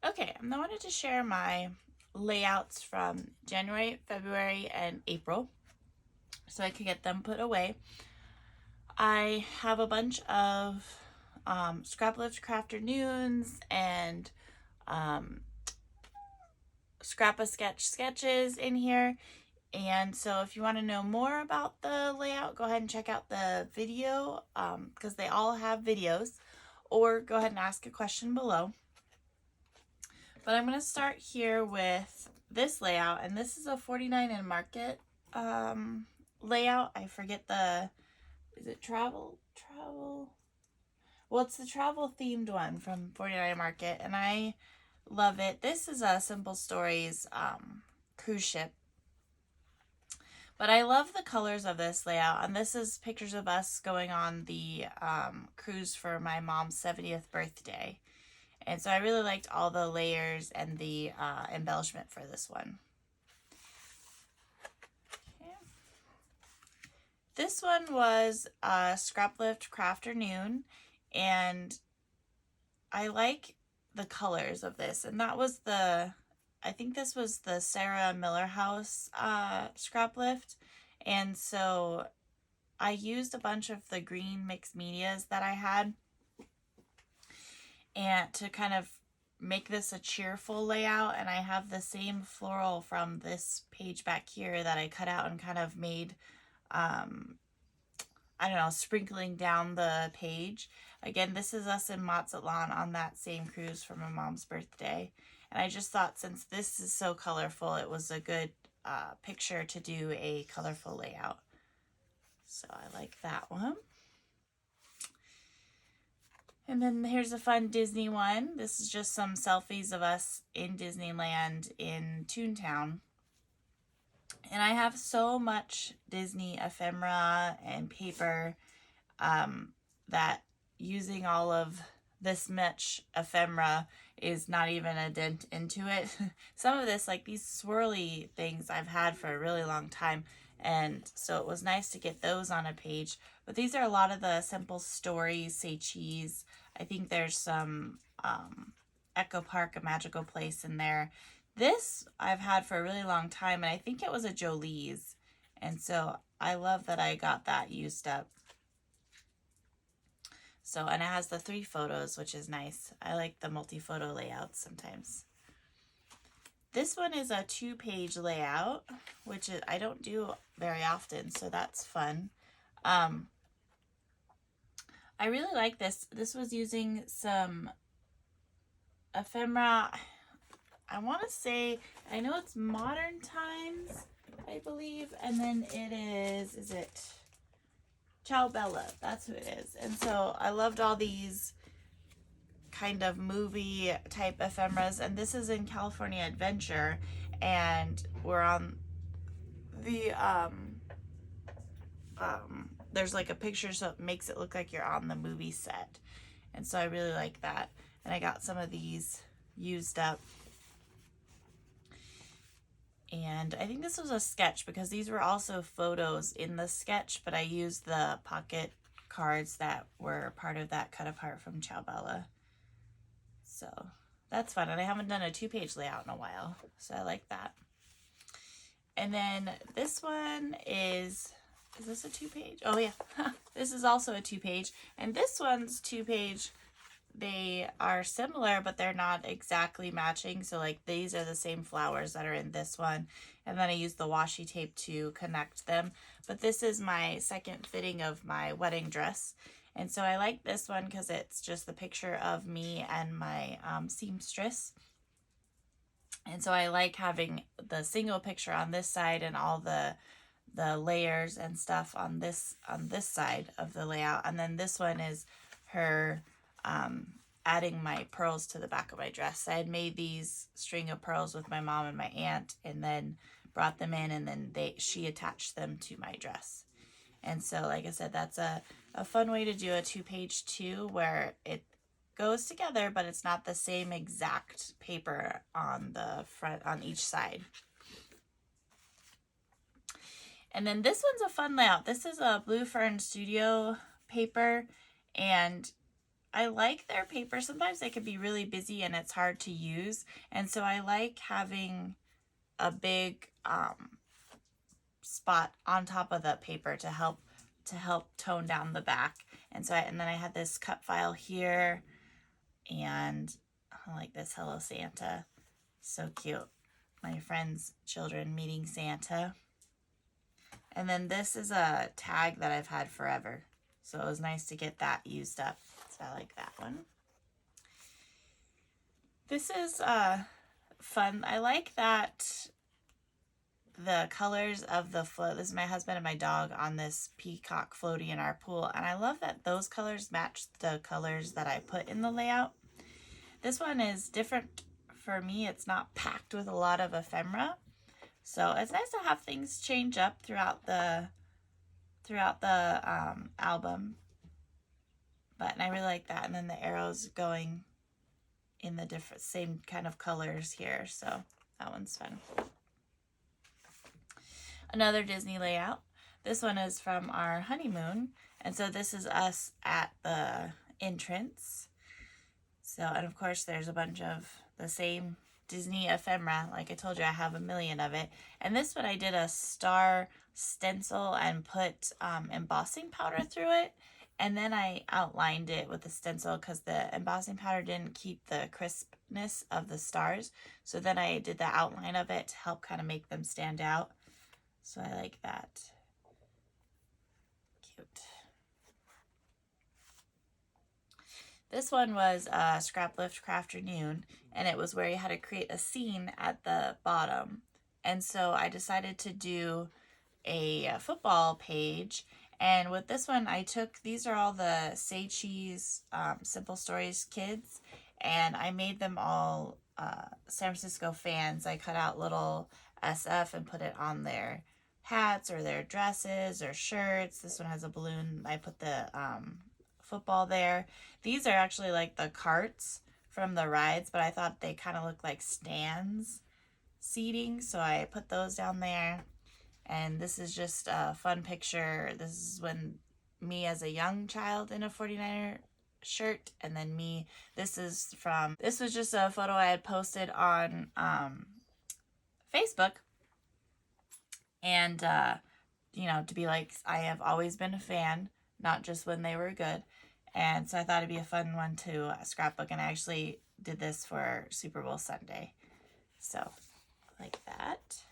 Okay, I wanted to share my layouts from January, February, and April so I could get them put away. I have a bunch of scrap lift crafternoons and um, scrap a sketch sketches in here. And so if you want to know more about the layout, go ahead and check out the video because they all have videos, or go ahead and ask a question below. But I'm going to start here with this layout, and this is a 49 and Market layout. I forget is it travel? Well, it's the travel themed one from 49 Market, and I love it. This is a Simple Stories cruise ship. But I love the colors of this layout, and this is pictures of us going on the cruise for my mom's 70th birthday. And so I really liked all the layers and the embellishment for this one. Okay. This one was Scrap Lift Crafternoon, and I like the colors of this. And that was I think this was the Sarah Miller House Scrap Lift. And so I used a bunch of the green mixed medias that I had and to kind of make this a cheerful layout. And I have the same floral from this page back here that I cut out and kind of made, I don't know, sprinkling down the page. Again, this is us in Mazatlan on that same cruise for my mom's birthday. And I just thought since this is so colorful, it was a good picture to do a colorful layout. So I like that one. And then here's a fun Disney one. This is just some selfies of us in Disneyland in Toontown. And I have so much Disney ephemera and paper that using all of this much ephemera is not even a dent into it. Some of this, like these swirly things, I've had for a really long time. And so it was nice to get those on a page. But these are a lot of the Simple Stories, Say Cheese. I think there's some Echo Park, A Magical Place in there. This I've had for a really long time, and I think it was a Jolie's. And so I love that I got that used up. So, and it has the 3 photos, which is nice. I like the multi-photo layouts sometimes. This one is a 2-page layout, which is, I don't do very often, so that's fun. I really like this. This was using some ephemera. I want to say, I know it's Modern Times, I believe, and then it is it Ciao Bella? That's who it is. And so I loved all these kind of movie type ephemeras, and this is in California Adventure, and we're on the there's like a picture so it makes it look like you're on the movie set, and so I really like that. And I got some of these used up, and I think this was a sketch because these were also photos in the sketch, but I used the pocket cards that were part of that cut apart from Ciao Bella. So that's fun, and I haven't done a 2-page layout in a while, so I like that. And then this one is this a 2-page? Oh yeah, this is also a 2-page, and this one's 2-page. They are similar, but they're not exactly matching. So like these are the same flowers that are in this one, and then I used the washi tape to connect them. But this is my second fitting of my wedding dress. And so I like this one because it's just the picture of me and my seamstress. And so I like having the single picture on this side and all the layers and stuff on this side of the layout. And then this one is her adding my pearls to the back of my dress. I had made these string of pearls with my mom and my aunt, and then brought them in, and then she attached them to my dress. And so, like I said, that's a fun way to do a 2-page too, where it goes together, but it's not the same exact paper on the front, on each side. And then this one's a fun layout. This is a Blue Fern Studio paper, and I like their paper. Sometimes they can be really busy and it's hard to use. And so I like having a big spot on top of the paper to help tone down the back. And so and then I had this cut file here, and I like this Hello Santa. So cute. My friend's children meeting Santa. And then this is a tag that I've had forever. So it was nice to get that used up. So I like that one. This is fun. I like that the colors of the float. This is my husband and my dog on this peacock floaty in our pool. And I love that those colors match the colors that I put in the layout. This one is different for me. It's not packed with a lot of ephemera. So it's nice to have things change up throughout the album. But I really like that. And then the arrows going in the different same kind of colors here. So that one's fun. Another Disney layout. This one is from our honeymoon. And so this is us at the entrance. So, and of course there's a bunch of the same Disney ephemera. Like I told you, I have a million of it. And this one I did a star stencil and put embossing powder through it. And then I outlined it with the stencil because the embossing powder didn't keep the crispness of the stars. So then I did the outline of it to help kind of make them stand out. So I like that. Cute. This one was Scrap Lift Crafternoon, and it was where you had to create a scene at the bottom. And so I decided to do a football page. And with this one, these are all the Say Cheese Simple Stories kids, and I made them all San Francisco fans. I cut out little SF and put it on their hats or their dresses or shirts. This one has a balloon. I put the football there. These are actually like the carts from the rides, but I thought they kind of looked like stands seating, so I put those down there. And this is just a fun picture. This is me as a young child in a 49er shirt, and then me. This was just a photo I had posted on Facebook, and to be like, I have always been a fan, not just when they were good. And so I thought it'd be a fun one to scrapbook, and I actually did this for Super Bowl Sunday. So like that.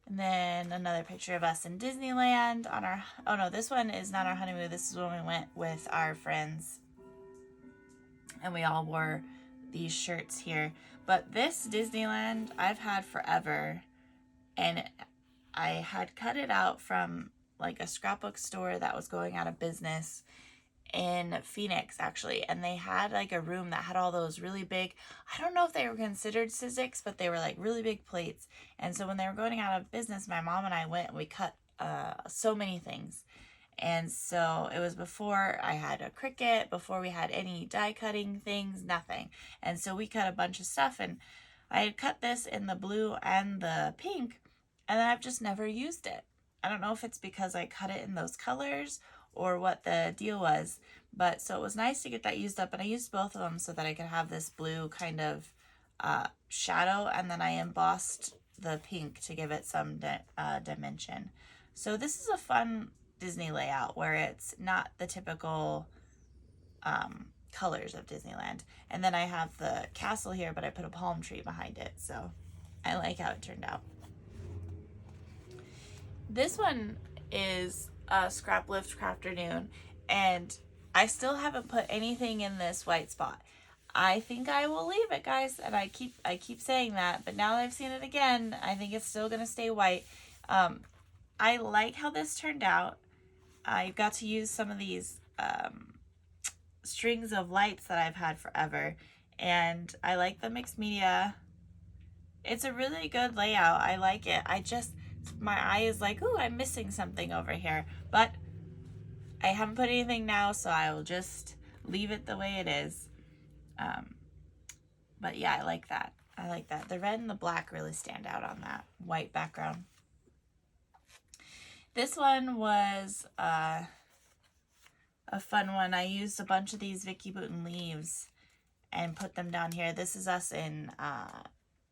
And then another picture of us in Disneyland on our, oh no, this one is not our honeymoon. This is when we went with our friends and we all wore these shirts here. But this Disneyland I've had forever, and I had cut it out from like a scrapbook store that was going out of business in Phoenix, actually, and they had like a room that had all those really big, I don't know if they were considered Sizzix, but they were like really big plates. And so when they were going out of business, my mom and I went and we cut so many things. And so it was before I had a Cricut, before we had any die cutting things, nothing. And so we cut a bunch of stuff, and I had cut this in the blue and the pink, and then I've just never used it. I don't know if it's because I cut it in those colors or what the deal was, but so it was nice to get that used up, and I used both of them so that I could have this blue kind of shadow, and then I embossed the pink to give it some dimension. So this is a fun Disney layout where it's not the typical colors of Disneyland. And then I have the castle here, but I put a palm tree behind it, so I like how it turned out. This one is Scrap Lift Crafternoon, and I still haven't put anything in this white spot. I think I will leave it, guys, and I keep saying that, but now that I've seen it again, I think it's still gonna stay white. I like how this turned out. I got to use some of these strings of lights that I've had forever, and I like the mixed media. It's a really good layout. I like it. My eye is like, ooh, I'm missing something over here. But I haven't put anything now, so I will just leave it the way it is. But yeah, I like that. I like that. The red and the black really stand out on that white background. This one was a a fun one. I used a bunch of these Vicky Bouton leaves and put them down here. This is us in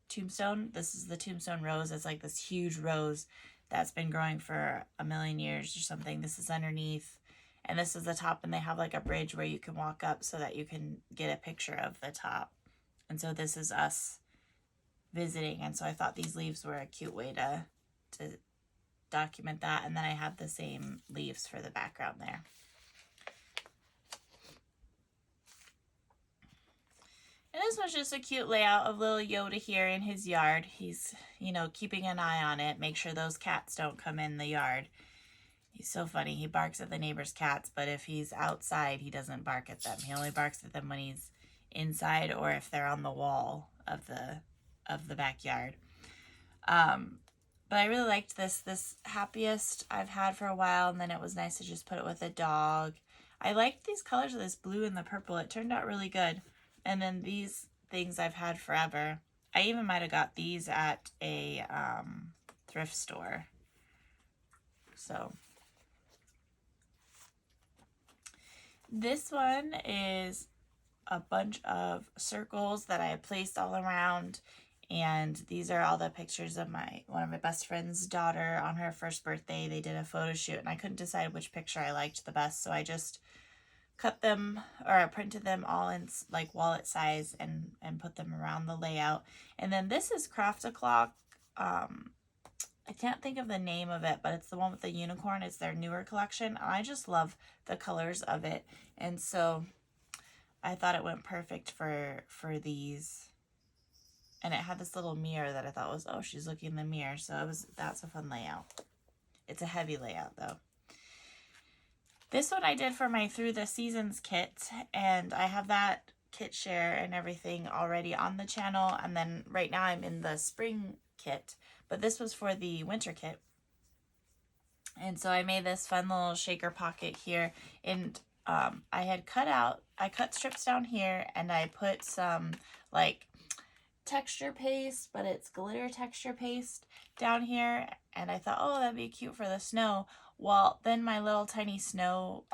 Tombstone. This is the Tombstone rose. It's like this huge rose that's been growing for a million years or something. This is underneath, and this is the top, and they have like a bridge where you can walk up so that you can get a picture of the top. And so this is us visiting, and so I thought these leaves were a cute way to document that. And then I have the same leaves for the background there. And this was just a cute layout of little Yoda here in his yard. He's, you know, keeping an eye on it, make sure those cats don't come in the yard. He's so funny. He barks at the neighbor's cats, but if he's outside, he doesn't bark at them. He only barks at them when he's inside or if they're on the wall of the backyard. But I really liked this happiest I've had for a while, and then it was nice to just put it with a dog. I liked these colors of this blue and the purple. It turned out really good. And then these things I've had forever. I even might have got these at a thrift store. So this one is a bunch of circles that I placed all around. And these are all the pictures of one of my best friend's daughter on her first birthday. They did a photo shoot, and I couldn't decide which picture I liked the best, so I just cut them, or I printed them all in like wallet size and put them around the layout. And then this is Craft a Clock. I can't think of the name of it, but it's the one with the unicorn. It's their newer collection. I just love the colors of it, and so I thought it went perfect for these. And it had this little mirror that I thought was, oh, she's looking in the mirror. So that's a fun layout. It's a heavy layout though. This one I did for my Through the Seasons kit, and I have that kit share and everything already on the channel. And then right now I'm in the spring kit, but this was for the winter kit. And so I made this fun little shaker pocket here, and I cut strips down here, and I put some like texture paste, but it's glitter texture paste down here, and I thought, oh, that'd be cute for the snow. Well, then my little tiny snow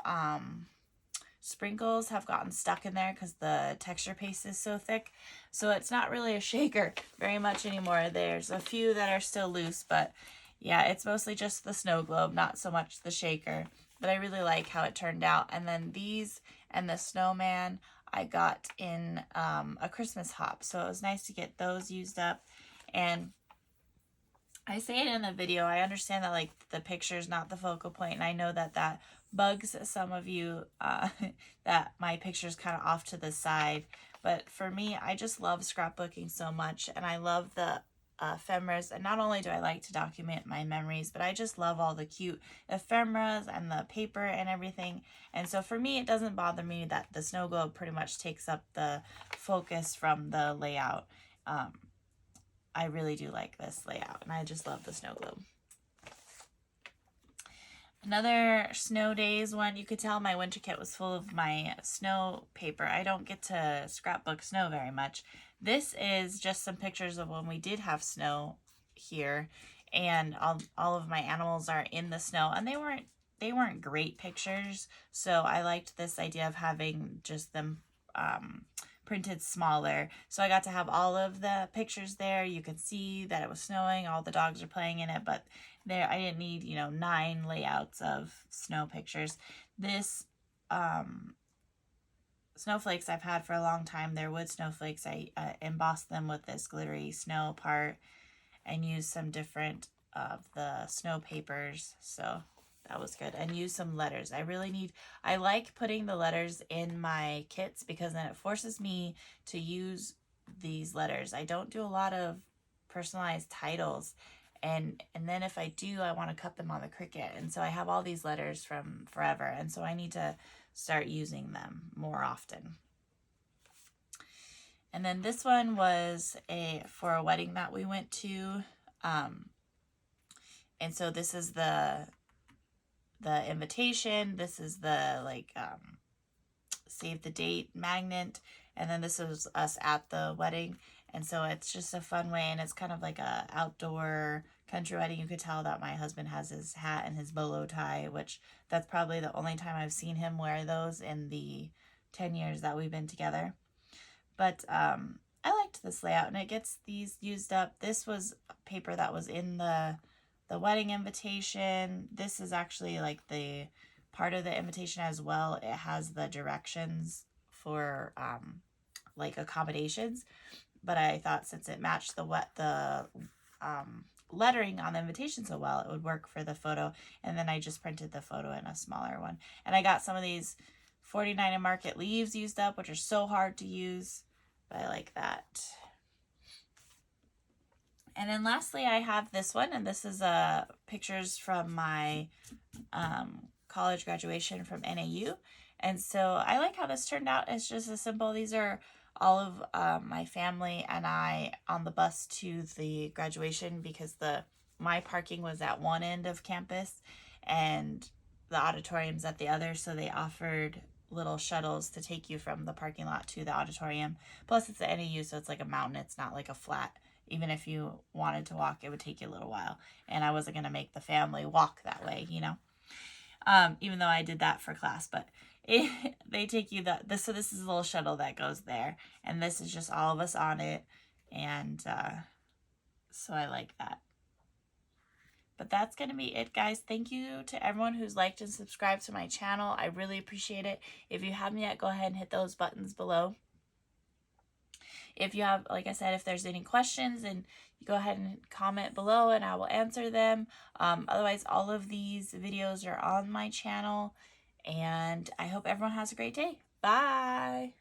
sprinkles have gotten stuck in there because the texture paste is so thick, so it's not really a shaker very much anymore. There's a few that are still loose, but yeah, it's mostly just the snow globe, not so much the shaker. But I really like how it turned out. And then these and the snowman I got in a Christmas hop, so it was nice to get those used up. And I say it in the video, I understand that like the picture's not the focal point, and I know that that bugs some of you, that my picture's kind of off to the side. But for me, I just love scrapbooking so much, and I love the ephemeras. And not only do I like to document my memories, but I just love all the cute ephemeras and the paper and everything. And so for me, it doesn't bother me that the snow globe pretty much takes up the focus from the layout. I really do like this layout, and I just love the snow globe. Another snow days one. You could tell my winter kit was full of my snow paper. I don't get to scrapbook snow very much. This is just some pictures of when we did have snow here, and all of my animals are in the snow, and they weren't great pictures, so I liked this idea of having just them printed smaller. So I got to have all of the pictures there. You could see that it was snowing, all the dogs are playing in it, but there I didn't need, 9 layouts of snow pictures. This snowflakes I've had for a long time. They're wood snowflakes. I embossed them with this glittery snow part and used some different of the snow papers, so that was good. And used some letters. I like putting the letters in my kits because then it forces me to use these letters. I don't do a lot of personalized titles, and then if I do, I want to cut them on the Cricut, and so I have all these letters from forever, and so I need to start using them more often. And then this one was for a wedding that we went to, and so this is the invitation. This is the save the date magnet, and then this is us at the wedding. And so it's just a fun way, and it's kind of like a outdoor country wedding, you could tell that my husband has his hat and his bolo tie, which that's probably the only time I've seen him wear those in the 10 years that we've been together. But I liked this layout, and it gets these used up. This was paper that was in the wedding invitation. This is actually like the part of the invitation as well. It has the directions for like accommodations, but I thought since it matched the lettering on the invitation so well, it would work for the photo. And then I just printed the photo in a smaller one. And I got some of these 49 and Market leaves used up, which are so hard to use, but I like that. And then lastly, I have this one, and this is pictures from my college graduation from NAU. And so I like how this turned out. It's just as simple. These are all of my family and I on the bus to the graduation, because my parking was at one end of campus and the auditorium's at the other, so they offered little shuttles to take you from the parking lot to the auditorium. Plus it's the NAU, so it's like a mountain. It's not like a flat. Even if you wanted to walk, it would take you a little while. And I wasn't going to make the family walk that way, you know. Even though I did that for class. But they take you so this is a little shuttle that goes there. And this is just all of us on it. And so I like that. But that's going to be it, guys. Thank you to everyone who's liked and subscribed to my channel. I really appreciate it. If you haven't yet, go ahead and hit those buttons below. If you have, like I said, if there's any questions, and you go ahead and comment below and I will answer them. Otherwise, all of these videos are on my channel, and I hope everyone has a great day. Bye.